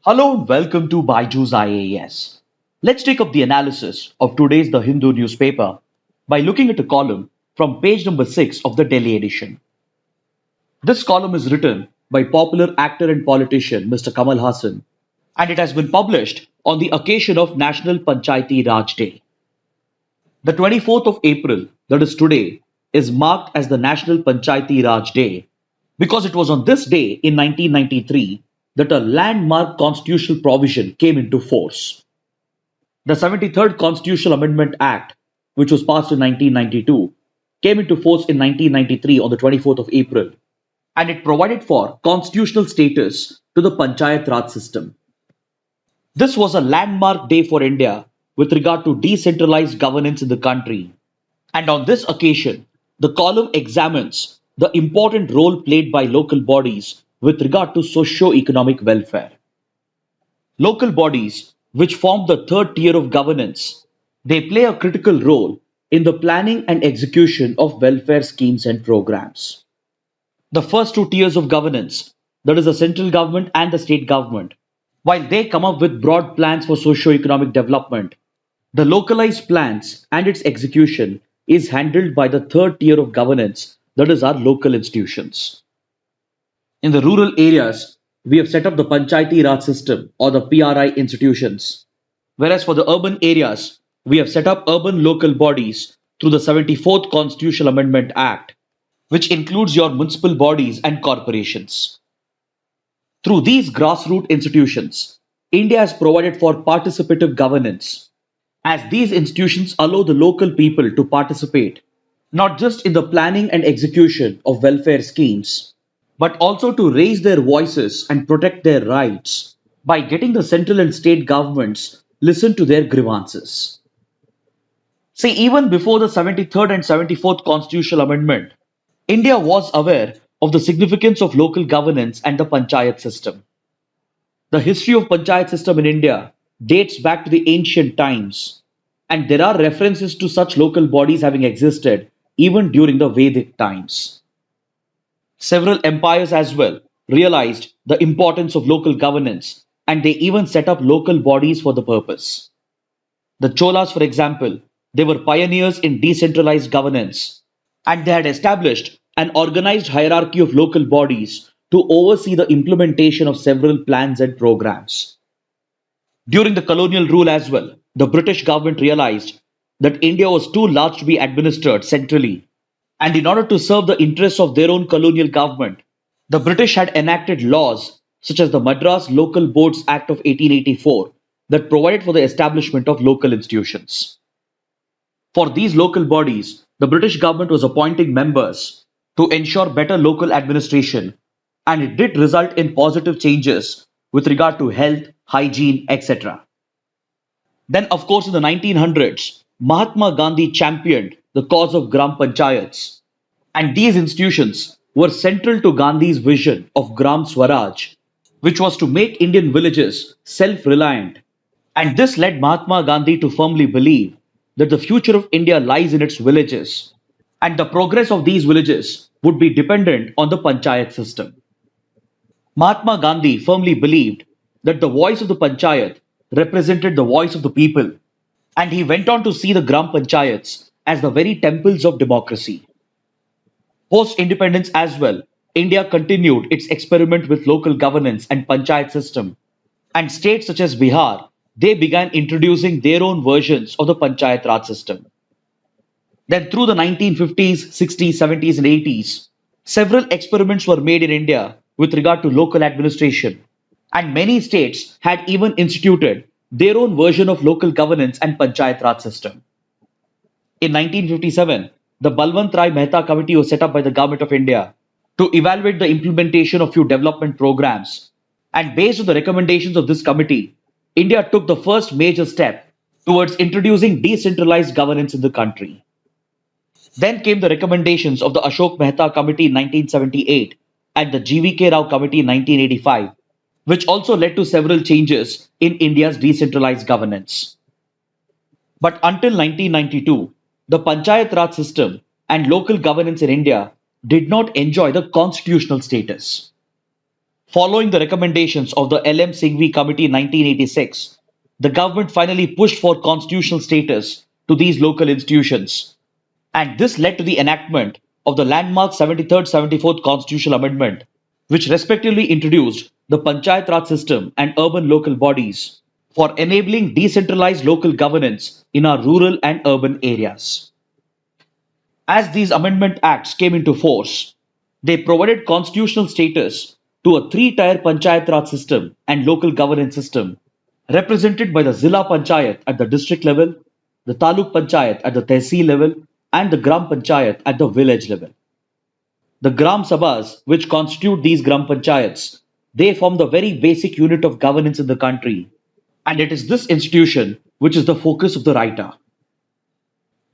Hello and welcome to Byju's IAS. Let's take up the analysis of today's The Hindu newspaper by looking at a column from page number 6 of the Delhi edition. This column is written by popular actor and politician Mr. Kamal Hassan, and it has been published on the occasion of National Panchayati Raj Day. The 24th of April, that is today, is marked as the National Panchayati Raj Day because it was on this day in 1993 that a landmark constitutional provision came into force. The 73rd Constitutional Amendment Act, which was passed in 1992, came into force in 1993 on the 24th of April, and it provided for constitutional status to the Panchayat Raj system. This was a landmark day for India with regard to decentralized governance in the country. And on this occasion, the column examines the important role played by local bodies with regard to socio-economic welfare. Local bodies, which form the third tier of governance, they play a critical role in the planning and execution of welfare schemes and programs. The first two tiers of governance, that is the central government and the state government, while they come up with broad plans for socio-economic development, the localized plans and its execution is handled by the third tier of governance, that is our local institutions. In the rural areas, we have set up the Panchayati Raj system or the PRI institutions, whereas for the urban areas, we have set up urban local bodies through the 74th Constitutional Amendment Act, which includes your municipal bodies and corporations. Through these grassroots institutions, India has provided for participative governance, as these institutions allow the local people to participate not just in the planning and execution of welfare schemes, but also to raise their voices and protect their rights by getting the central and state governments listen to their grievances. See, even before the 73rd and 74th Constitutional Amendment, India was aware of the significance of local governance and the panchayat system. The history of panchayat system in India dates back to the ancient times, and there are references to such local bodies having existed even during the Vedic times. Several empires as well realized the importance of local governance, and they even set up local bodies for the purpose. The Cholas, for example, they were pioneers in decentralized governance, and they had established an organized hierarchy of local bodies to oversee the implementation of several plans and programs. During the colonial rule as well, the British government realized that India was too large to be administered centrally, and in order to serve the interests of their own colonial government, the British had enacted laws such as the Madras Local Boards Act of 1884 that provided for the establishment of local institutions. For these local bodies, the British government was appointing members to ensure better local administration, and it did result in positive changes with regard to health, hygiene, etc. Then, of course, in the 1900s, Mahatma Gandhi championed the cause of Gram Panchayats, and these institutions were central to Gandhi's vision of Gram Swaraj, which was to make Indian villages self reliant. And this led Mahatma Gandhi to firmly believe that the future of India lies in its villages, and the progress of these villages would be dependent on the panchayat system. Mahatma Gandhi firmly believed that the voice of the panchayat represented the voice of the people, and he went on to see the Gram Panchayats as the very temples of democracy. Post independence as well, India continued its experiment with local governance and panchayat system, and states such as Bihar, they began introducing their own versions of the panchayat Raj system. Then through the 1950s, 60s, 70s and 80s, several experiments were made in India with regard to local administration, and many states had even instituted their own version of local governance and panchayat Raj system. In 1957, the Balwant Rai Mehta Committee was set up by the Government of India to evaluate the implementation of few development programs. And based on the recommendations of this committee, India took the first major step towards introducing decentralized governance in the country. Then came the recommendations of the Ashok Mehta Committee in 1978 and the GVK Rao Committee in 1985, which also led to several changes in India's decentralized governance. But until 1992, the Panchayat Raj system and local governance in India did not enjoy the constitutional status. Following the recommendations of the L.M. Singhvi Committee in 1986, the government finally pushed for constitutional status to these local institutions. And this led to the enactment of the landmark 73rd 74th Constitutional Amendment, which respectively introduced the Panchayat Raj system and urban local bodies for enabling decentralized local governance in our rural and urban areas. As these amendment acts came into force, they provided constitutional status to a three-tier Panchayat Raj system and local governance system, represented by the Zilla Panchayat at the district level, the Taluk Panchayat at the Tehsil level, and the Gram Panchayat at the village level. The Gram Sabhas, which constitute these Gram Panchayats, they form the very basic unit of governance in the country, and it is this institution which is the focus of the writer.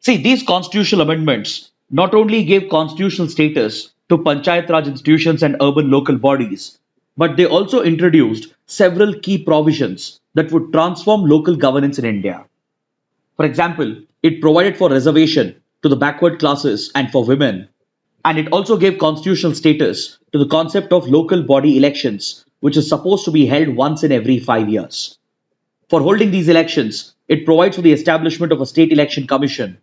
See, these constitutional amendments not only gave constitutional status to Panchayat Raj institutions and urban local bodies, but they also introduced several key provisions that would transform local governance in India. For example, it provided for reservation to the backward classes and for women, and it also gave constitutional status to the concept of local body elections, which is supposed to be held once in every 5 years. For holding these elections, it provides for the establishment of a state election commission,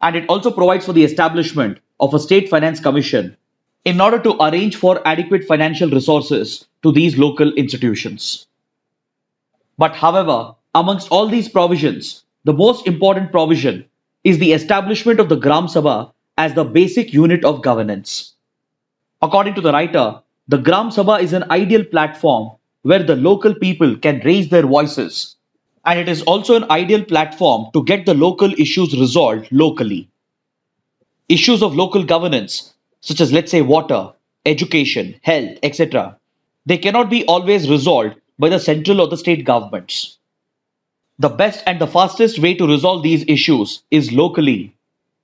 and it also provides for the establishment of a state finance commission in order to arrange for adequate financial resources to these local institutions. But however, amongst all these provisions, the most important provision is the establishment of the Gram Sabha as the basic unit of governance. According to the writer, the Gram Sabha is an ideal platform where the local people can raise their voices, and it is also an ideal platform to get the local issues resolved locally. Issues of local governance, such as let's say water, education, health, etc., they cannot be always resolved by the central or the state governments. The best and the fastest way to resolve these issues is locally,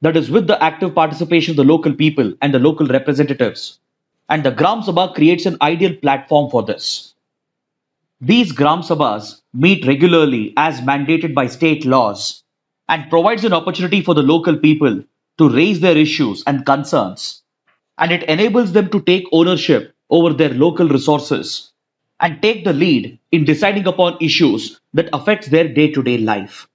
that is, with the active participation of the local people and the local representatives. And the Gram Sabha creates an ideal platform for this. These Gram Sabhas meet regularly as mandated by state laws and provides an opportunity for the local people to raise their issues and concerns, and it enables them to take ownership over their local resources and take the lead in deciding upon issues that affects their day-to-day life.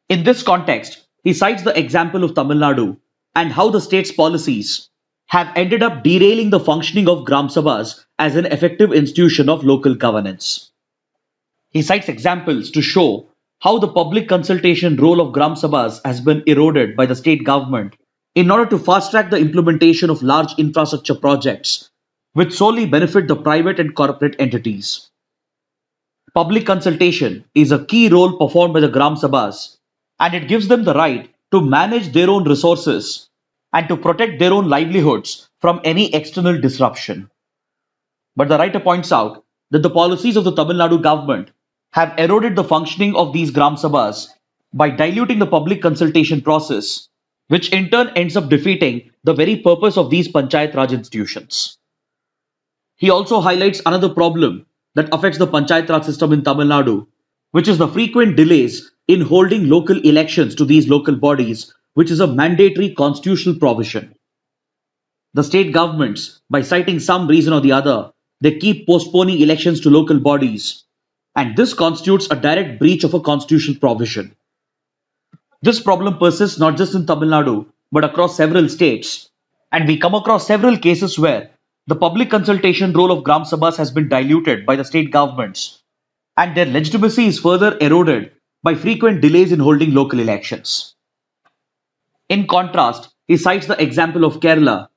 In this context, he cites the example of Tamil Nadu and how the state's policies have ended up derailing the functioning of Gram Sabhas as an effective institution of local governance. He cites examples to show how the public consultation role of Gram Sabhas has been eroded by the state government in order to fast track the implementation of large infrastructure projects which solely benefit the private and corporate entities. Public consultation is a key role performed by the Gram Sabhas, and it gives them the right to manage their own resources and to protect their own livelihoods from any external disruption. But the writer points out that the policies of the Tamil Nadu government have eroded the functioning of these Gram Sabhas by diluting the public consultation process, which in turn ends up defeating the very purpose of these Panchayat Raj institutions. He also highlights another problem that affects the Panchayat Raj system in Tamil Nadu, which is the frequent delays in holding local elections to these local bodies, which is a mandatory constitutional provision. The state governments, by citing some reason or the other, they keep postponing elections to local bodies, and this constitutes a direct breach of a constitutional provision. This problem persists not just in Tamil Nadu, but across several states, and we come across several cases where the public consultation role of Gram Sabhas has been diluted by the state governments, and their legitimacy is further eroded by frequent delays in holding local elections. In contrast, he cites the example of Kerala,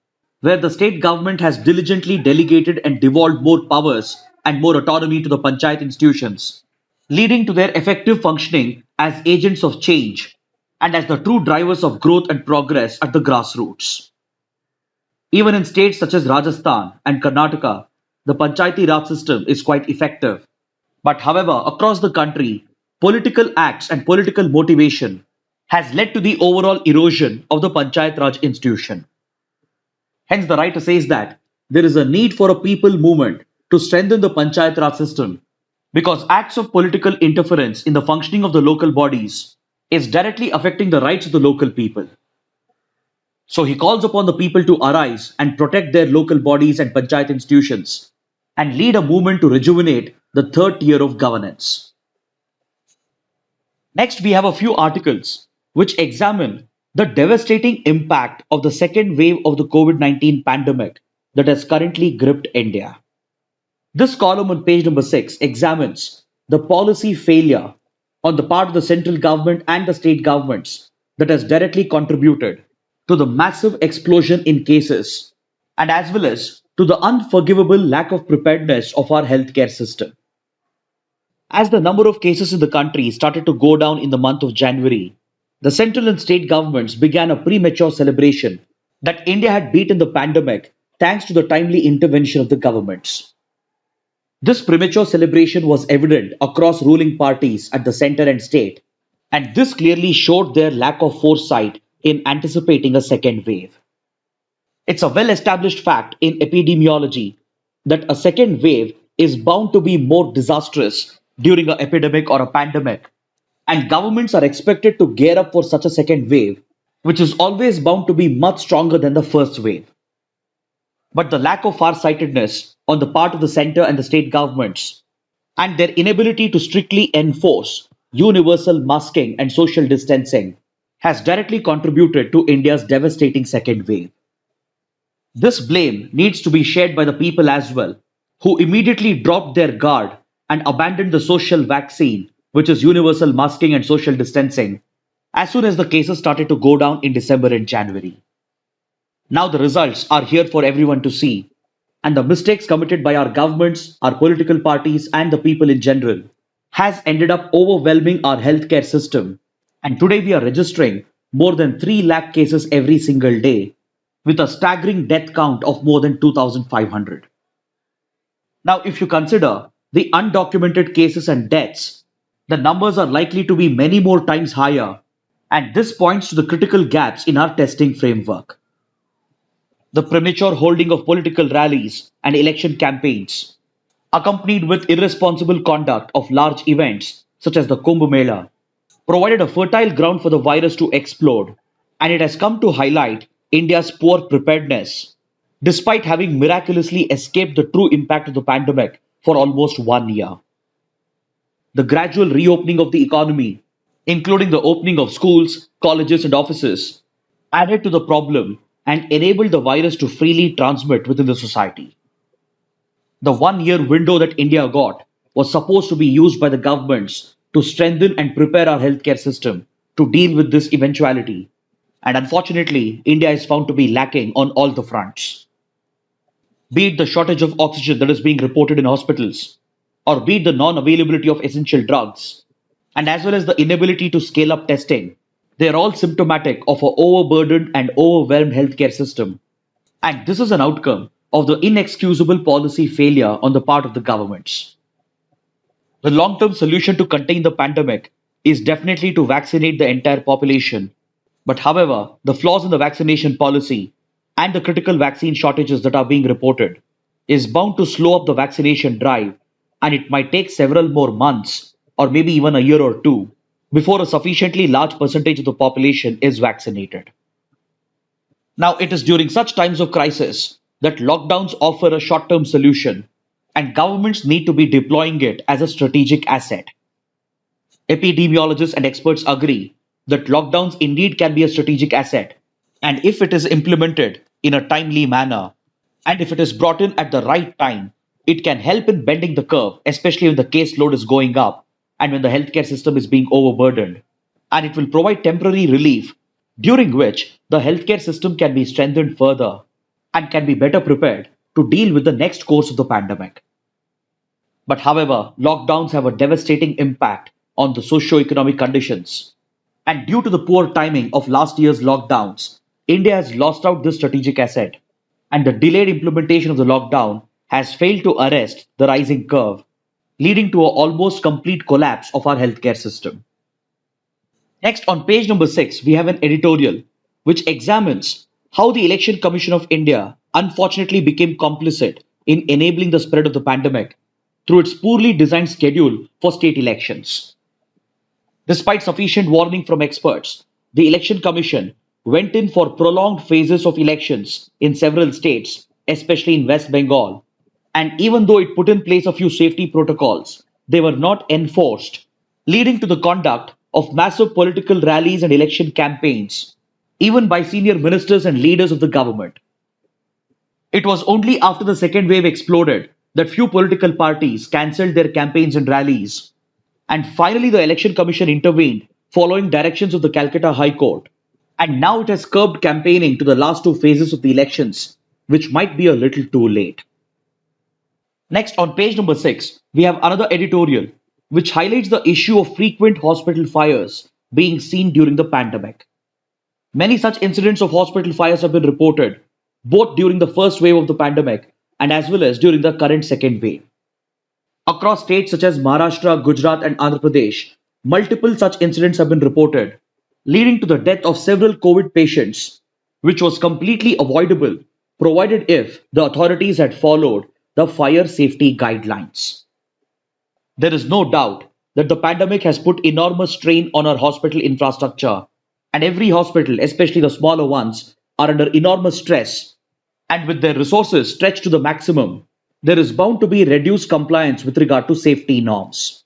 where the state government has diligently delegated and devolved more powers and more autonomy to the panchayat institutions, leading to their effective functioning as agents of change and as the true drivers of growth and progress at the grassroots. Even in states such as Rajasthan and Karnataka, the Panchayati Raj system is quite effective. But however, across the country, political acts and political motivation has led to the overall erosion of the Panchayat Raj institution. Hence, the writer says that there is a need for a people movement to strengthen the Panchayat Raj system because acts of political interference in the functioning of the local bodies is directly affecting the rights of the local people. So he calls upon the people to arise and protect their local bodies and panchayat institutions and lead a movement to rejuvenate the third tier of governance. Next, we have a few articles which examine the devastating impact of the second wave of the COVID-19 pandemic that has currently gripped India. This column on page number 6 examines the policy failure on the part of the central government and the state governments that has directly contributed to the massive explosion in cases and as well as to the unforgivable lack of preparedness of our healthcare system. As the number of cases in the country started to go down in the month of January, the central and state governments began a premature celebration that India had beaten the pandemic thanks to the timely intervention of the governments. This premature celebration was evident across ruling parties at the center and state, and this clearly showed their lack of foresight in anticipating a second wave. It's a well established fact in epidemiology that a second wave is bound to be more disastrous during an epidemic or a pandemic, and governments are expected to gear up for such a second wave, which is always bound to be much stronger than the first wave. But the lack of farsightedness on the part of the center and the state governments and their inability to strictly enforce universal masking and social distancing has directly contributed to India's devastating second wave. This blame needs to be shared by the people as well, who immediately dropped their guard and abandoned the social vaccine, which is universal masking and social distancing, as soon as the cases started to go down in December and January. Now the results are here for everyone to see, and the mistakes committed by our governments, our political parties, and the people in general has ended up overwhelming our healthcare system. And today we are registering more than 3 lakh cases every single day, with a staggering death count of more than 2,500. Now, if you consider the undocumented cases and deaths, the numbers are likely to be many more times higher, and this points to the critical gaps in our testing framework. The premature holding of political rallies and election campaigns, accompanied with irresponsible conduct of large events such as the Kumbh Mela, provided a fertile ground for the virus to explode, and it has come to highlight India's poor preparedness, despite having miraculously escaped the true impact of the pandemic for almost 1 year. The gradual reopening of the economy, including the opening of schools, colleges, and offices, added to the problem and enabled the virus to freely transmit within the society. The 1 year window that India got was supposed to be used by the governments to strengthen and prepare our healthcare system to deal with this eventuality. And unfortunately, India is found to be lacking on all the fronts. Be it the shortage of oxygen that is being reported in hospitals, or be it the non availability of essential drugs, and as well as the inability to scale up testing, they are all symptomatic of an overburdened and overwhelmed healthcare system. And this is an outcome of the inexcusable policy failure on the part of the governments. The long term solution to contain the pandemic is definitely to vaccinate the entire population. But however, the flaws in the vaccination policy and the critical vaccine shortages that are being reported is bound to slow up the vaccination drive, and it might take several more months or maybe even a year or two before a sufficiently large percentage of the population is vaccinated. Now, it is during such times of crisis that lockdowns offer a short term solution, and governments need to be deploying it as a strategic asset. Epidemiologists and experts agree that lockdowns indeed can be a strategic asset, and if it is implemented in a timely manner, and if it is brought in at the right time, it can help in bending the curve, especially when the caseload is going up and when the healthcare system is being overburdened. And it will provide temporary relief during which the healthcare system can be strengthened further and can be better prepared to deal with the next course of the pandemic. But however, lockdowns have a devastating impact on the socio-economic conditions. And due to the poor timing of last year's lockdowns, India has lost out this strategic asset, and the delayed implementation of the lockdown has failed to arrest the rising curve, leading to an almost complete collapse of our healthcare system. Next, on page number 6, we have an editorial which examines how the Election Commission of India unfortunately became complicit in enabling the spread of the pandemic through its poorly designed schedule for state elections. Despite sufficient warning from experts, the Election Commission went in for prolonged phases of elections in several states, especially in West Bengal, And even though it put in place a few safety protocols, they were not enforced, leading to the conduct of massive political rallies and election campaigns, even by senior ministers and leaders of the government. It was only after the second wave exploded that few political parties cancelled their campaigns and rallies. And finally, the Election Commission intervened following directions of the Calcutta High Court. And now it has curbed campaigning to the last two phases of the elections, which might be a little too late. Next, on page number 6, we have another editorial which highlights the issue of frequent hospital fires being seen during the pandemic. Many such incidents of hospital fires have been reported, both during the first wave of the pandemic and as well as during the current second wave. Across states such as Maharashtra, Gujarat, and Andhra Pradesh, multiple such incidents have been reported, leading to the death of several COVID patients, which was completely avoidable provided if the authorities had followed the fire safety guidelines. There is no doubt that the pandemic has put enormous strain on our hospital infrastructure, and every hospital, especially the smaller ones, are under enormous stress. And with their resources stretched to the maximum, there is bound to be reduced compliance with regard to safety norms.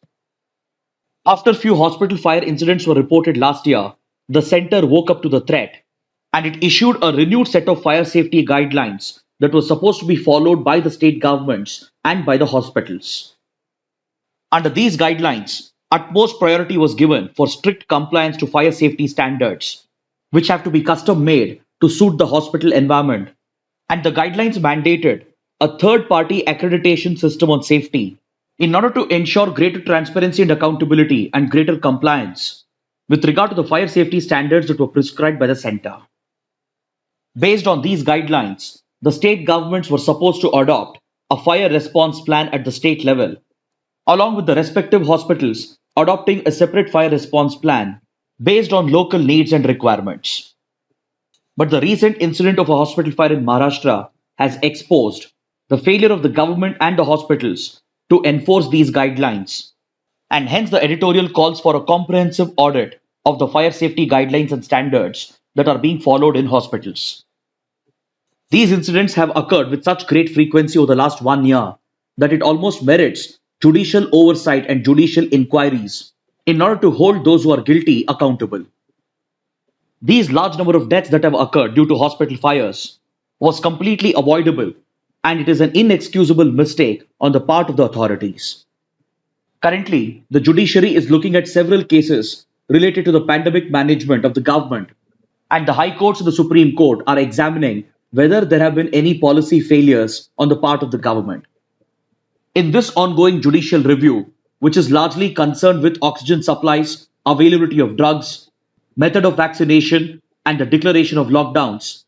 After few hospital fire incidents were reported last year, the center woke up to the threat and it issued a renewed set of fire safety guidelines that was supposed to be followed by the state governments and by the hospitals. Under these guidelines, utmost priority was given for strict compliance to fire safety standards, which have to be custom made to suit the hospital environment. And the guidelines mandated a third party accreditation system on safety in order to ensure greater transparency and accountability and greater compliance with regard to the fire safety standards that were prescribed by the center. Based on these guidelines, the state governments were supposed to adopt a fire response plan at the state level, along with the respective hospitals adopting a separate fire response plan based on local needs and requirements. But the recent incident of a hospital fire in Maharashtra has exposed the failure of the government and the hospitals to enforce these guidelines, and hence the editorial calls for a comprehensive audit of the fire safety guidelines and standards that are being followed in hospitals. These incidents have occurred with such great frequency over the last 1 year that it almost merits judicial oversight and judicial inquiries in order to hold those who are guilty accountable. These large number of deaths that have occurred due to hospital fires was completely avoidable, and it is an inexcusable mistake on the part of the authorities. Currently, the judiciary is looking at several cases related to the pandemic management of the government, and the High Courts and the Supreme Court are examining whether there have been any policy failures on the part of the government. In this ongoing judicial review, which is largely concerned with oxygen supplies, availability of drugs, method of vaccination, and the declaration of lockdowns,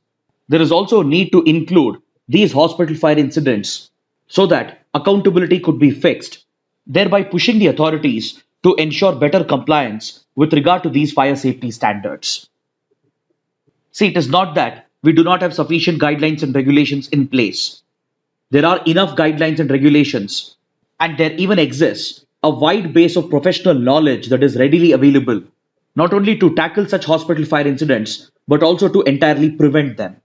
there is also a need to include these hospital fire incidents so that accountability could be fixed, thereby pushing the authorities to ensure better compliance with regard to these fire safety standards. See, it is not that we do not have sufficient guidelines and regulations in place. There are enough guidelines and regulations, and there even exists a wide base of professional knowledge that is readily available, not only to tackle such hospital fire incidents, but also to entirely prevent them.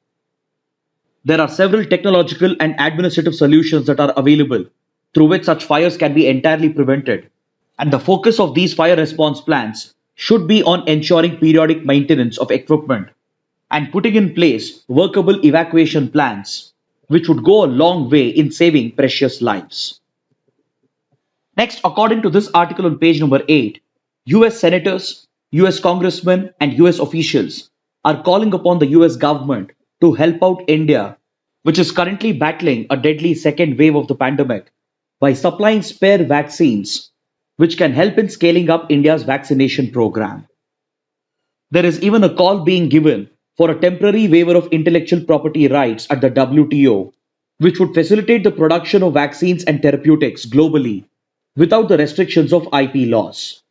There are several technological and administrative solutions that are available through which such fires can be entirely prevented, and the focus of these fire response plans should be on ensuring periodic maintenance of equipment and putting in place workable evacuation plans, which would go a long way in saving precious lives. Next, according to this article on page number 8, US senators, US congressmen, and US officials are calling upon the US government to help out India, which is currently battling a deadly second wave of the pandemic, by supplying spare vaccines, which can help in scaling up India's vaccination program. There is even a call being given for a temporary waiver of intellectual property rights at the WTO, which would facilitate the production of vaccines and therapeutics globally without the restrictions of IP laws.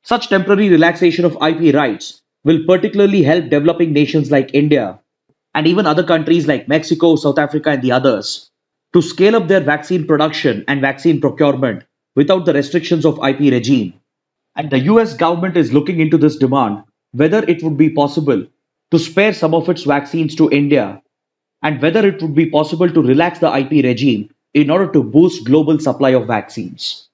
Such temporary relaxation of IP rights will particularly help developing nations like India and even other countries like Mexico, South Africa, and the others to scale up their vaccine production and vaccine procurement without the restrictions of IP regime. And the US government is looking into this demand, whether it would be possible to spare some of its vaccines to India, and whether it would be possible to relax the IP regime in order to boost global supply of vaccines.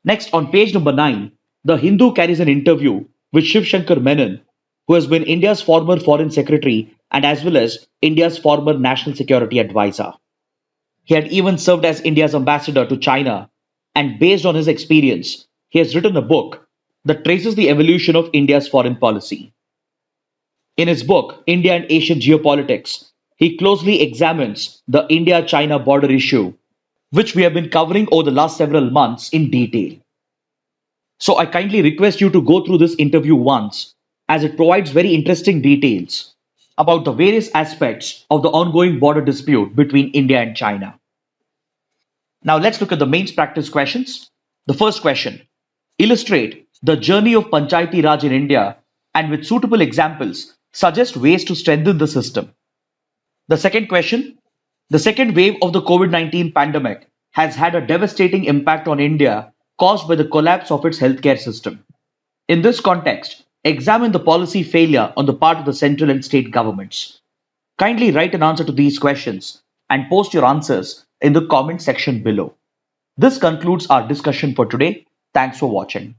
Next, on page number 9, The Hindu carries an interview with Shiv Shankar Menon, who has been India's former foreign secretary and as well as India's former national security advisor. He had even served as India's ambassador to China, and based on his experience, he has written a book that traces the evolution of India's foreign policy. In his book, India and Asian Geopolitics, he closely examines the India China border issue, which we have been covering over the last several months in detail. So I kindly request you to go through this interview once, as it provides very interesting details about the various aspects of the ongoing border dispute between India and China. Now let's look at the mains practice questions. The first question: illustrate the journey of Panchayati Raj in India and with suitable examples suggest ways to strengthen the system. The second question: the second wave of the COVID-19 pandemic has had a devastating impact on India caused by the collapse of its healthcare system. In this context, examine the policy failure on the part of the central and state governments. Kindly write an answer to these questions and post your answers in the comment section below. This concludes our discussion for today. Thanks for watching.